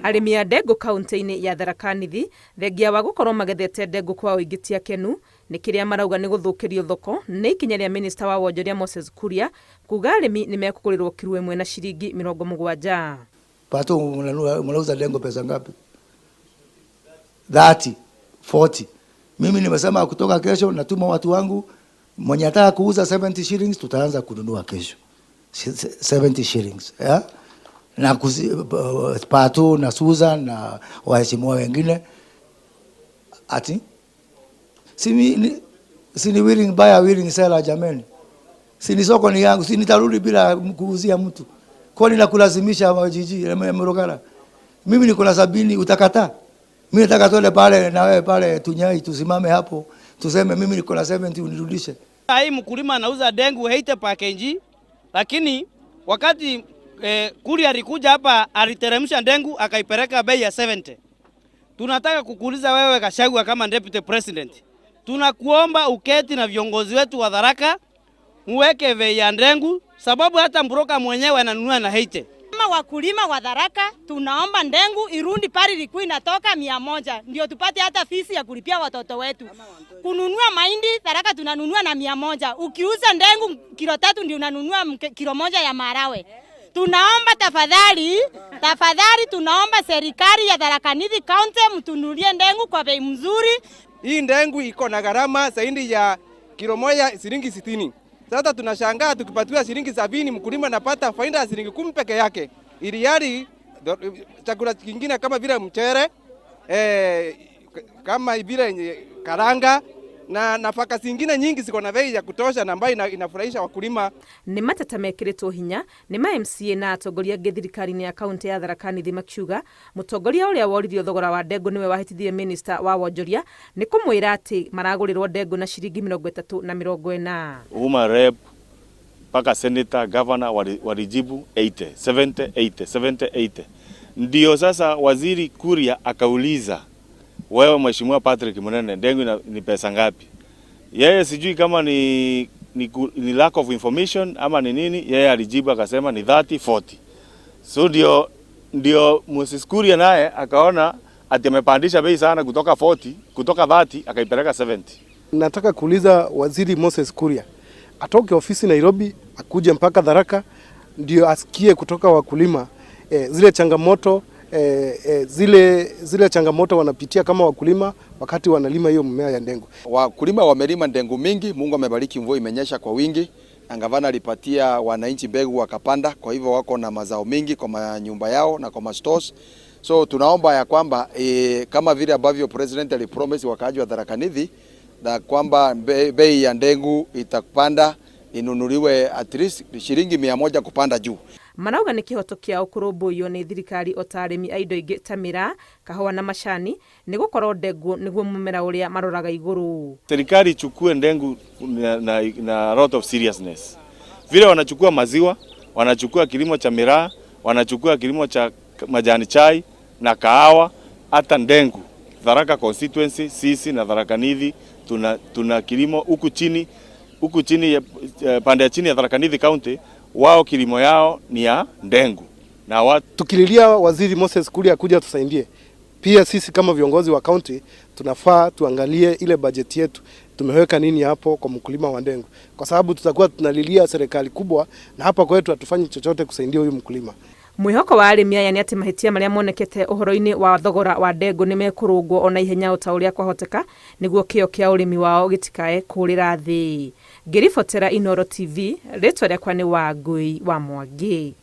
Arĩmi a ndengũ kaunti-inĩ ya Tharaka Nithi thengia wa gũkorwo magethete ndengũ kwa ũingĩ ti akenu nĩ kĩrĩa marauga nĩ gũthũkĩrio thoko nĩ ikinya rĩa minista wa wonjoria Moses Kuria kuga arĩmi nĩ mekũgũrĩrwo kilo ĩmwe na ciringi 70. Pato mnauza ndengũ pesa ngapi? 30, 40. Mimi nimesema kutoka kesho natuma watu wangu, mwenye ataka kuuza 70 shillings tutaanza kununua kesho 70 shillings, yeah? Na Pato na Susan na waheshimiwa wengine ati sini willing buyer willing seller jameni, sini soko ni yangu, sini tarudi bila kuuzia mtu, kwani nakulazimisha wajiji mrogara. Mimi niko na 70 utakataa? Mimi nataka tuende pale na wewe pale Tunyai tusimame hapo tuseme mimi niko na 70 unirudishe. Hii mkulima anauza dengu 80 package, lakini wakati Kuria alikuja hapa aliteremsha dengu akaipeleka bei ya 70. Tunataka kukuuliza wewe Gachagua kama deputy president, tunakuomba uketi na viongozi wetu wa Tharaka uweke bei ya dengu, sababu hata mbroka mwenyewe ananunua na 80. Kama wakulima wa Tharaka tunaomba ndengu irundi pale ilikuwa inatoka 100 ndio tupate hata fisi ya kulipia watoto wetu. Kununua mahindi Tharaka tunanunua na 100. Ukiuza ndengu kilo 3 ndio unanunua kilo 1 ya marawe. Tunaomba tafadhali tunaomba serikali ya Tharaka Nithi County mtunulie ndengu kwa bei mzuri. Hii ndengu iko na gharama zaidi ya kilo 1 shilingi 60. Sasa tunashangaa tukipatiwa shilingi 70 mkulima anapata faida ya shilingi 10 peke yake. Iliari chakula kingine kama vile mchere, kama vile karanga na nafaka zingine nyingi ziko na bei ya kutosha na ambayo inafurahisha wakulima. Nĩ mateta mekiritwo hinya nĩ ma MCA na atongoria thirikari-inĩ ya kaunti ya Tharaka Nithi makiuga mũtongoria ũrĩa woririo thogora wa ndengũ nĩwe wahĩtithie minista wa wonjoria nĩ kũmwĩra atĩ maragũrĩrwo ndengũ na ciringi 30 na 40. Uma rep paka senator governor walijibu 80 70 80 70 80. Ndio sasa waziri Kuria akauliza, wewe Mheshimiwa Patrick Munene, ndengu ni pesa ngapi? Yeye sijui kama ni lack of information ama ni nini, yeye alijibu akasema ni 30 40. So ndio Moses Kuria naye akaona ati amepandisha bei sana kutoka 30 akaipeleka 70. Nataka kuuliza waziri Moses Kuria atoke ofisi Nairobi akuje mpaka Tharaka ndio asikie kutoka wakulima zile changamoto zile changamoto wanapitia kama wakulima wakati wanalima hiyo mmea ya ndengu. Wakulima wamelima ndengu mingi, Mungu amebariki, mvua imenyesha kwa wingi, na gavana alipatia wananchi mbegu wakapanda, kwa hivyo wako na mazao mingi kwa manyumba yao na kwa stores. So tunaomba ya kwamba kama vile ambavyo president alipromise wakaaji wa Tharaka Nithi na kwamba bei ya ndengu itapanda, inunuliwe at least shilingi 100 kupanda juu. Marauga nĩ kĩhoto kĩao kũrũmbũiyo nĩ thirikari o ta arĩmi a indo ingĩ ta mĩraa, kahũa na macani nĩ gũkorwo ndengũ nĩguo mũmera ũrĩa maroraga igũrũ. Serikali ichukue ndengu na lot of seriousness. Vile wanachukua maziwa, wanachukua kilimo cha miraa, wanachukua kilimo cha majani chai na kahawa, hata ndengu. Tharaka constituency sisi na Tharaka Nithi tuna kilimo huku chini pande ya chini ya Tharaka Nithi County, wao kilimo yao ni ya ndengu. Na tukililia waziri Moses Kuria kuja tusaidie. Pia sisi kama viongozi wa county tunafaa tuangalie ile budget yetu tumeweka nini hapo kwa mkulima wa ndengu, kwa sababu tutakuwa tunalilia serikali kubwa na hapa kwetu hatufanyi chochote kusaidia huyu mkulima. Mwihoko wa arĩmi aya nĩ atĩ mahĩtia marĩa monekete ũhoro-inĩ wa thogora wa ndengũ nĩ mekũrũngwo ona ihenya ta ũrĩa kwahoteka nĩguo kĩyo kĩa ũrĩmi wao gĩtikae kũrĩra thĩ. Ngĩribotera Inooro TV, rĩtwa rĩakwa nĩ Wangui wa Mwangi.